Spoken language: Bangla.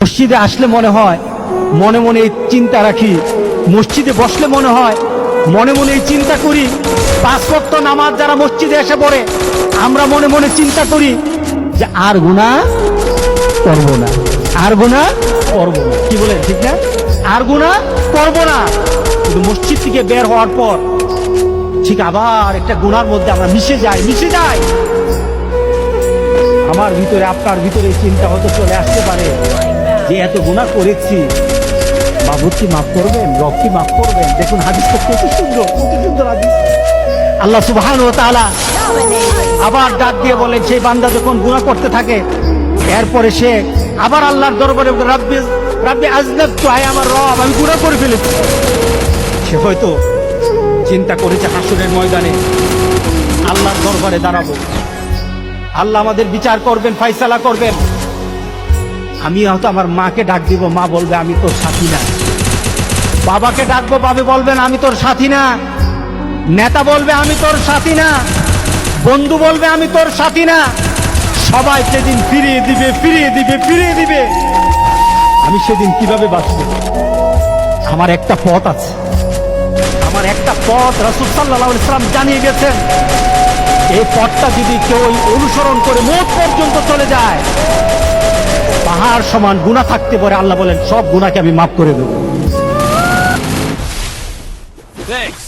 মসজিদে আসলে মনে হয় মনে মনে এই চিন্তা রাখি, মসজিদে বসলে মনে হয় মনে মনে এই চিন্তা করি, 5 ওয়াক্ত নামাজ যারা মসজিদে এসে পড়ে আমরা মনে মনে চিন্তা করি যে আর গুনাহ করব না, আর গুনাহ করব না। কি বলে ঠিক না? আর গুনাহ করব না। কিন্তু মসজিদ থেকে বের হওয়ার পর ঠিক আবার একটা গুনার মধ্যে আমরা মিশে যাই। আমার ভিতরে আপনার ভিতরে চিন্তা হয়তো চলে আসতে পারে যে এত গুনাহ করেছি, মাবুদ কি মাফ করবেন, রব কি মাফ করবেন? দেখুন হাদিসটা কত সুন্দর হাদিস। আল্লাহ সুবহানাহু ওয়া তাআলা আবার ডাক দিয়ে বলেন, সেই বান্দা যখন গুনাহ করতে থাকে এরপরে সে আবার আল্লাহর দরবারে রাব্বি আযনাবতু, আয় আমার রব আমি গুনাহ করে ফেলেছি। সে হয়তো চিন্তা করেছে হাসরের ময়দানে আল্লাহর দরবারে দাঁড়াবো, আল্লাহ আমাদের বিচার করবেন, ফয়সালা করবেন। আমি হয়তো আমার মাকে ডাক দিব, মা বলবে আমি তোর সাথী না। বাবাকে ডাকবো, বাবা বলবেন আমি তোর সাথী না। নেতা বলবে আমি তোর সাথী না। বন্ধু বলবে আমি তোর সাথী না। সবাই সেদিন ফিরিয়ে দিবে। আমি সেদিন কিভাবে বাঁচব? আমার একটা পথ আছে, আমার একটা পথ রাসূল সাল্লাল্লাহু আলাইহি ওয়াসাল্লাম জানিয়ে গেছেন। এই পথটা যদি কেউ অনুসরণ করে মওত পর্যন্ত চলে যায়, পাহাড় সমান গুনাহ থাকতে পারে, আল্লাহ বলেন সব গুনাহকে আমি মাফ করে দেব। Thanks.